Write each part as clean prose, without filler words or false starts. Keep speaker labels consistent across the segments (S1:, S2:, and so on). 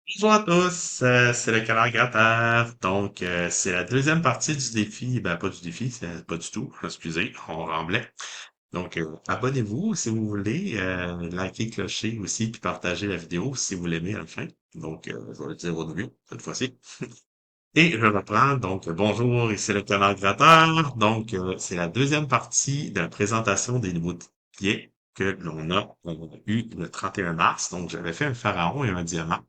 S1: Bonjour à tous, c'est le canard Gratter. Donc, c'est la deuxième partie du défi. Ben, pas du défi, c'est pas du tout. Excusez, on remblait. Donc, abonnez-vous si vous voulez. Likez, clocher aussi, puis partagez la vidéo si vous l'aimez à la fin. Donc, je vais le dire au début, cette fois-ci. Et je reprends. Donc, bonjour, ici le canard Gratter. Donc, c'est la deuxième partie de la présentation des nouveaux pieds que l'on a eu le 31 mars. Donc, j'avais fait un pharaon et un diamant.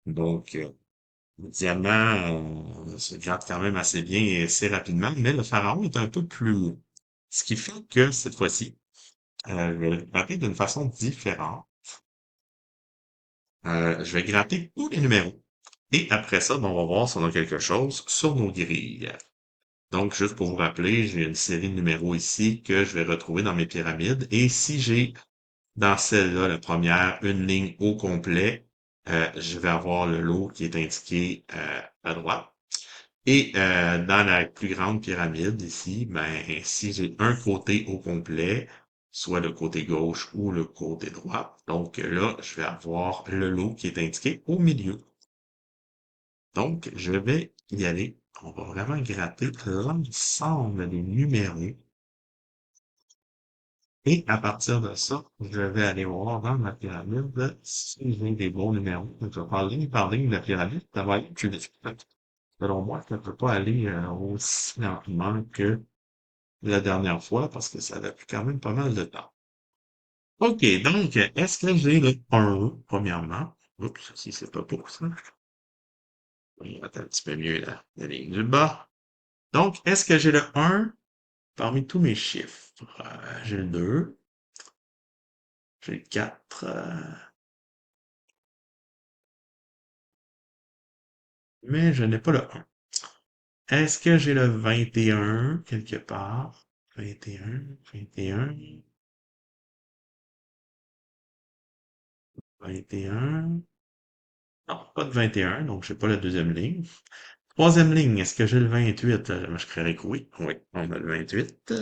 S1: Donc, le diamant se gratte quand même assez bien et assez rapidement, mais le pharaon est un peu plus lourd. Ce qui fait que cette fois-ci, je vais le gratter d'une façon différente. Je vais gratter tous les numéros. Et après ça, ben, on va voir si on a quelque chose sur nos grilles. Donc, juste pour vous rappeler, j'ai une série de numéros ici que je vais retrouver dans mes pyramides. Et si j'ai dans celle-là, la première, une ligne au complet, je vais avoir le lot qui est indiqué à droite. Et dans la plus grande pyramide ici, ben, si j'ai un côté au complet, soit le côté gauche ou le côté droit, donc là, je vais avoir le lot qui est indiqué au milieu. Donc, je vais y aller. On va vraiment gratter l'ensemble des numéros. Et à partir de ça, je vais aller voir dans ma pyramide si j'ai des bons numéros. Donc, je vais faire ligne par ligne de la pyramide. Ça va aller plus vite. Selon moi, ça ne peut pas aller aussi lentement que la dernière fois parce que ça a pris quand même pas mal de temps. OK, donc, est-ce que j'ai le 1, premièrement? Oups, si c'est pas pour ça. On va mettre un petit peu mieux la ligne du bas. Donc, est-ce que j'ai le 1 parmi tous mes chiffres? J'ai le 2, j'ai le 4, mais je n'ai pas le 1. Est-ce que j'ai le 21 quelque part? 21, 21, 21. Non, pas de 21, donc j'ai pas la deuxième ligne. Troisième ligne, est-ce que j'ai le 28? Je créerais que oui. Oui, on a le 28.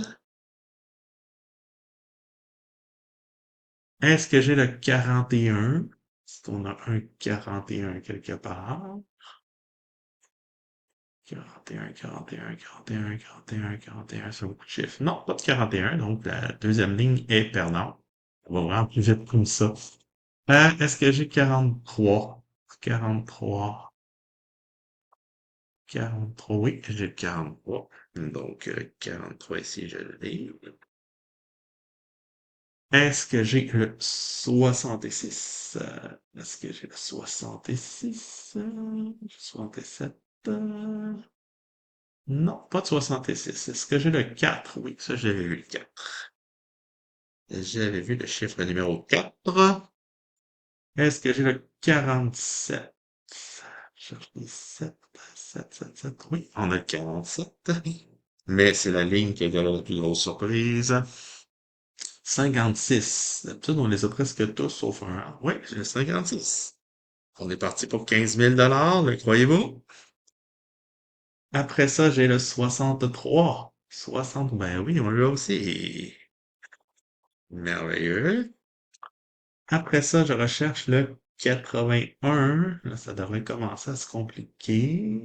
S1: Est-ce que j'ai le 41? Est-ce qu'on a un 41 quelque part? 41, 41, 41, 41, 41, c'est beaucoup de chiffres. Non, pas de 41, donc la deuxième ligne est perdante. On va vraiment plus vite comme ça. Est-ce que j'ai 43? 43, 43, oui, j'ai le 43. Donc, 43 ici, je l'ai. Est-ce que j'ai le 66? Est-ce que j'ai le 66? 67? Non, pas de 66. Est-ce que j'ai le 4? Oui, ça, j'avais vu le 4. J'avais vu le chiffre numéro 4. Est-ce que j'ai le 47? Je cherche les 7, 7, 7, 7. Oui, on a le 47. Mais c'est la ligne qui est de la plus grosse surprise. 56. D'habitude, on les a presque tous sauf un. Oui, j'ai le 56. On est parti pour 15 000 le croyez-vous? Après ça, j'ai le 63. 60, ben oui, on l'a aussi. Merveilleux. Après ça, je recherche le 81. Là, ça devrait commencer à se compliquer.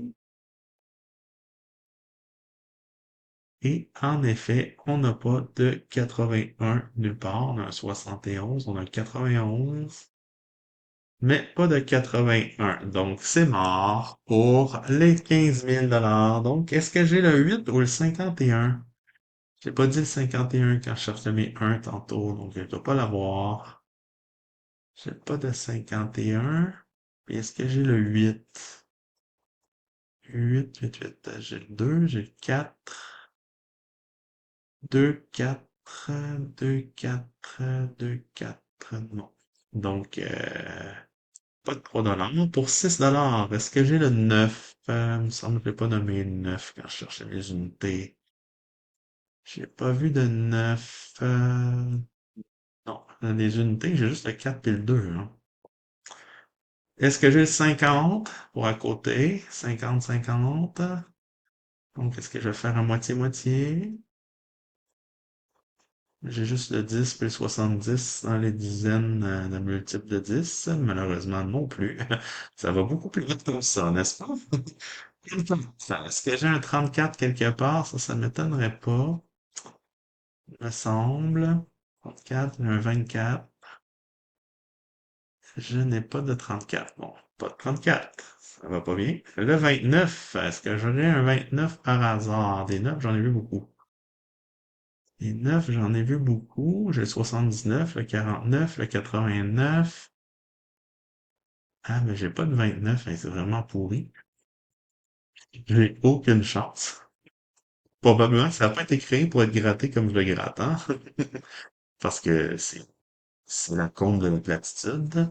S1: Et en effet, on n'a pas de 81 nulle part. On a un 71, on a un 91. Mais pas de 81. Donc, c'est mort pour les 15 000 dollars. Donc, est-ce que j'ai le 8 ou le 51? J'ai pas dit le 51 quand je cherchais mes 1 tantôt, donc je dois pas l'avoir. J'ai pas de 51. Puis est-ce que j'ai le 8? 8, 8, 8. J'ai le 2, j'ai le 4. 2, 4, 2, 4, 2, 4. Non. Donc, pas de 3 dollars. Pour 6 dollars, est-ce que j'ai le 9? Il me semble que je n'ai pas nommé le 9 quand je cherchais mes unités. J'ai pas vu de 9. Non, dans les unités, j'ai juste le 4 et le 2, hein. Est-ce que j'ai le 50 pour à côté? 50, 50. Donc, est-ce que je vais faire à moitié-moitié? J'ai juste le 10 puis le 70 dans les dizaines de multiples de 10. Malheureusement, non plus. Ça va beaucoup plus vite comme ça, n'est-ce pas? Est-ce que j'ai un 34 quelque part? Ça m'étonnerait pas, me semble. 34, un 24. Je n'ai pas de 34. Bon, pas de 34. Ça va pas bien. Le 29. Est-ce que j'aurais un 29 par hasard? Des 9, j'en ai vu beaucoup. Les 9, j'en ai vu beaucoup. J'ai le 79, le 49, le 89. Ah, mais j'ai pas de 29, hein, c'est vraiment pourri. J'ai aucune chance. Probablement que ça n'a pas été créé pour être gratté comme je le gratte, hein? Parce que c'est la comble de la platitude.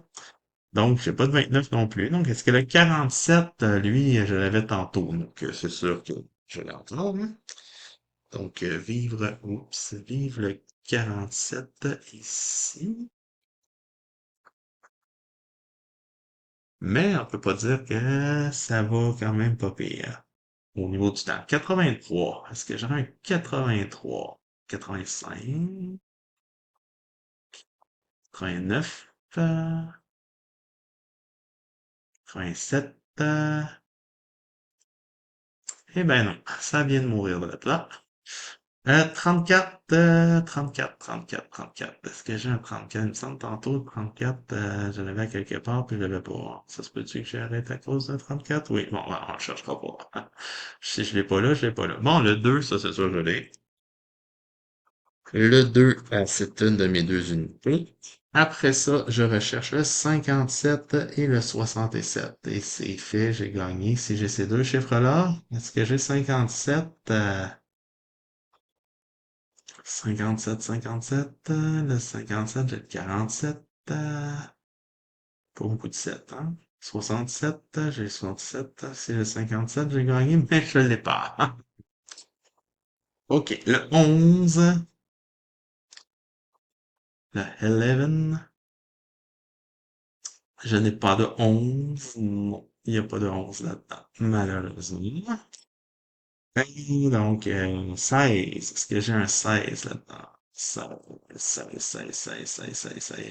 S1: Donc, j'ai pas de 29 non plus. Donc, est-ce que le 47, lui, je l'avais tantôt. Donc, c'est sûr que je l'ai encore, hein. Donc, vive le 47 ici. Mais on peut pas dire que ça va quand même pas pire. Au niveau du temps. 83. Est-ce que j'aurais un 83? 85? 89? 87? Eh ben non, ça vient de mourir de là. 34, 34. Est-ce que j'ai un 34? Il me semble tantôt, 34, je l'avais à quelque part, puis je l'avais pas. Ça se peut-tu que j'ai arrêté à cause de 34? Oui, bon, on le cherchera pas. Si je l'ai pas là, je l'ai pas là. Bon, le 2, ça c'est sûr, je l'ai. Le 2, c'est une de mes deux unités. Après ça, je recherche le 57 et le 67. Et c'est fait, j'ai gagné. Si j'ai ces deux chiffres-là, est-ce que j'ai 57? 57, le 57, j'ai le 47, pas beaucoup de 7, hein. 67, j'ai le 67, c'est le 57, j'ai gagné, mais je l'ai pas. Ok, le 11, le 11, je n'ai pas de 11, non, il n'y a pas de 11 là-dedans, malheureusement. Et donc, 16, est-ce que j'ai un 16 là-dedans? 16,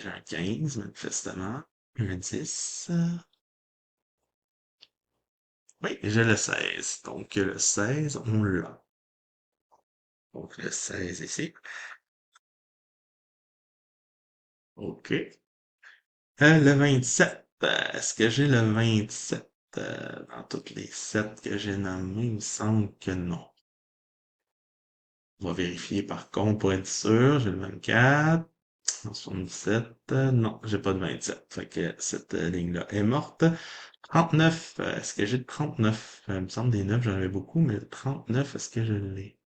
S1: j'ai un 15, manifestement. Un 10. Oui, j'ai le 16. Donc, le 16, on l'a. Donc, le 16 ici. OK. Le 27. Est-ce que j'ai le 27 dans toutes les 7 que j'ai nommés? Il me semble que non. On va vérifier par contre pour être sûr. J'ai le 24. 77. Non, j'ai pas de 27. Fait que cette ligne-là est morte. 39. Est-ce que j'ai le 39? Il me semble des 9, j'en avais beaucoup, mais le 39, est-ce que je l'ai?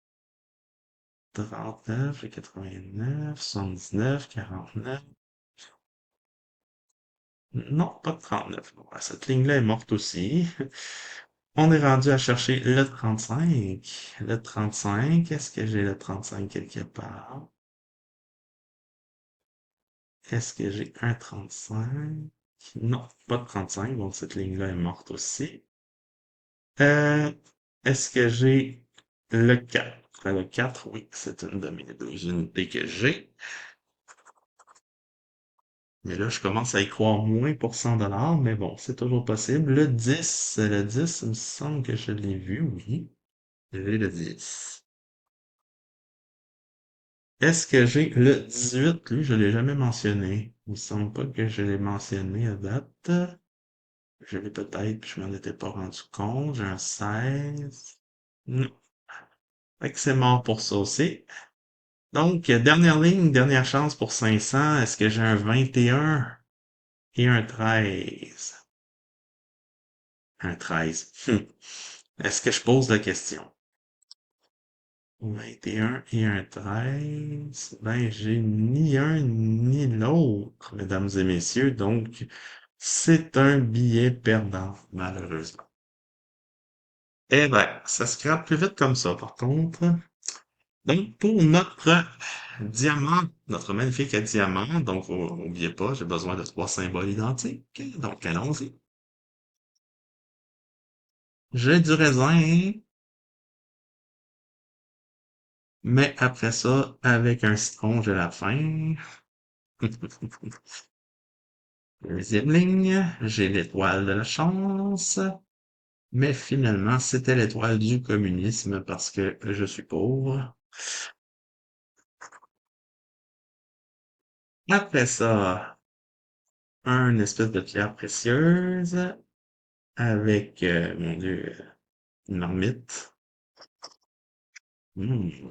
S1: 39, le 89, 79, 49. Non, pas de 39. Bon, ben, cette ligne-là est morte aussi. On est rendu à chercher le 35. Le 35, est-ce que j'ai le 35 quelque part? Est-ce que j'ai un 35? Non, pas de 35, donc cette ligne-là est morte aussi. Euh, est-ce que j'ai le 4? Le 4, oui, c'est une de mes deux unités que j'ai. Mais là, je commence à y croire moins pour 100 $, mais bon, c'est toujours possible. Le 10, il me semble que je l'ai vu, oui. J'ai le 10. Est-ce que j'ai le 18? Lui, je l'ai jamais mentionné. Il me semble pas que je l'ai mentionné à date. Je l'ai peut-être, puis je m'en étais pas rendu compte. J'ai un 16. Non. Fait que c'est mort pour ça aussi. Donc, dernière ligne, dernière chance pour 500. Est-ce que j'ai un 21 et un 13? Un 13. Est-ce que je pose la question? 21 et un 13. Ben, j'ai ni un ni l'autre, mesdames et messieurs. Donc, c'est un billet perdant, malheureusement. Eh ben, ça se scrape plus vite comme ça, par contre. Donc, pour notre diamant, notre magnifique diamant, donc, n'oubliez pas, j'ai besoin de 3 symboles identiques. Donc, allons-y. J'ai du raisin, Mais après ça, avec un citron, j'ai la faim. Deuxième ligne, j'ai l'étoile de la chance. Mais finalement, c'était l'étoile du communisme parce que je suis pauvre. Après ça, un espèce de pierre précieuse avec, mon Dieu, une marmite.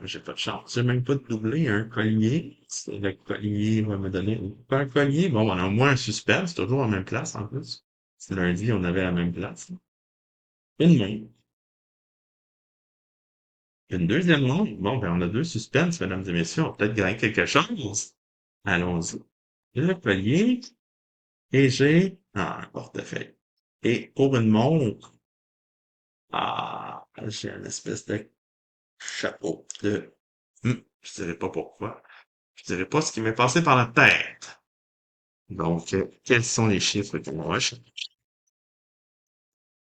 S1: J'ai pas de chance. J'ai même pas de doublé, un collier. Le collier va me donner. Pas un collier, bon, on a au moins un suspense, toujours en même place en plus. C'est lundi, on avait la même place. Une main. Une deuxième main. Bon, ben, on a deux suspens, mesdames et messieurs. On va peut-être gagner quelque chose. Allons-y. Le collier. Et j'ai un portefeuille. Et pour une montre, j'ai une espèce de chapeau de... je dirais pas pourquoi. Je dirais pas ce qui m'est passé par la tête. Donc, quels sont les chiffres que moi je...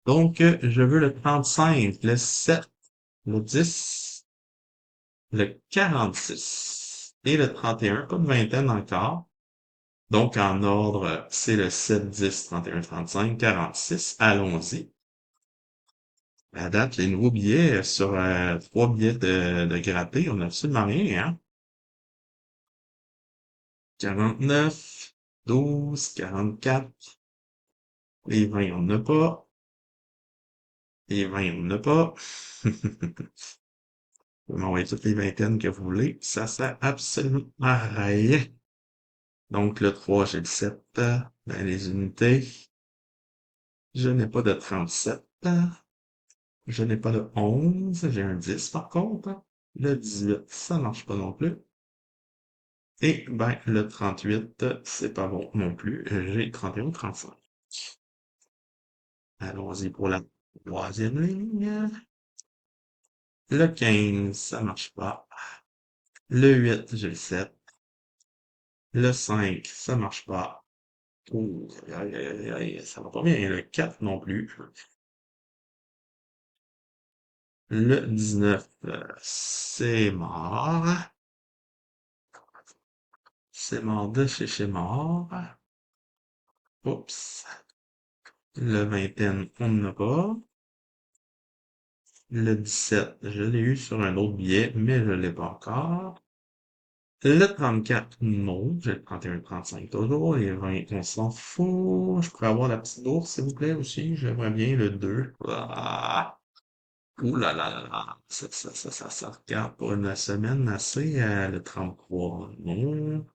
S1: Donc, je veux le 35, le 7, le 10, le 46 et le 31. Pas de vingtaine encore. Donc, en ordre, c'est le 7, 10, 31, 35, 46. Allons-y. À date, les nouveaux billets sur trois billets de gratté, on n'a absolument rien, hein? 49, 12, 44, les 20, on n'a pas, les 20, on n'a pas. Vous m'envoyer toutes les vingtaines que vous voulez, ça sert absolument à rien. Donc, le 3, j'ai le 7 dans les unités. Je n'ai pas de 37. Je n'ai pas de 11. J'ai un 10 par contre. Le 18, ça marche pas non plus. Et ben, le 38, c'est pas bon non plus. J'ai 31, 35. Allons-y pour la troisième ligne. Le 15, ça marche pas. Le 8, j'ai le 7. Le 5, ça marche pas. Ouh, aïe, aïe, aïe, aïe, ça va pas bien. Le 4 non plus. Le 19, c'est mort. C'est mort de chez mort. Oups. Le vingtaine, on n'a pas. Le 17, je l'ai eu sur un autre billet, mais je l'ai pas encore. Le 34, non. J'ai le 31, 35 toujours. Les 20, on s'en fout. Je pourrais avoir la petite ours, s'il vous plaît, aussi. J'aimerais bien le 2. Ah. Ouh là là là là. Ça regarde pour une semaine assez. Le 33, non.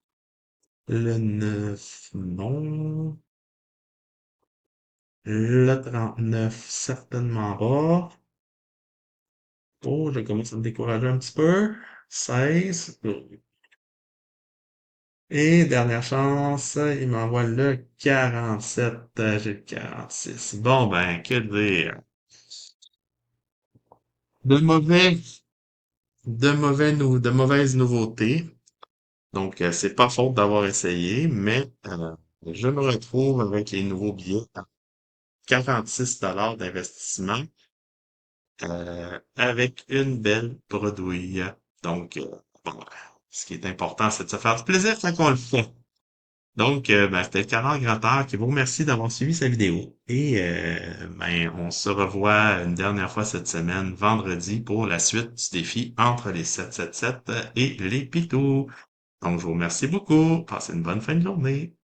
S1: Le 9, non. Le 39, certainement pas. Oh, je commence à me décourager un petit peu. 16. Et dernière chance, il m'envoie le 47. J'ai le 46. Bon, ben, que dire? De mauvais, de mauvaises nouveautés. Donc, c'est pas faute d'avoir essayé, mais je me retrouve avec les nouveaux billets à 46 d'investissement avec une belle bredouille. Donc, bon, ce qui est important, c'est de se faire du plaisir quand on le fait. Donc, ben, c'était le canard Grand-Père qui vous remercie d'avoir suivi sa vidéo. Et ben, on se revoit une dernière fois cette semaine, vendredi, pour la suite du défi entre les 777 et les Pitous. Donc, je vous remercie beaucoup. Passez une bonne fin de journée.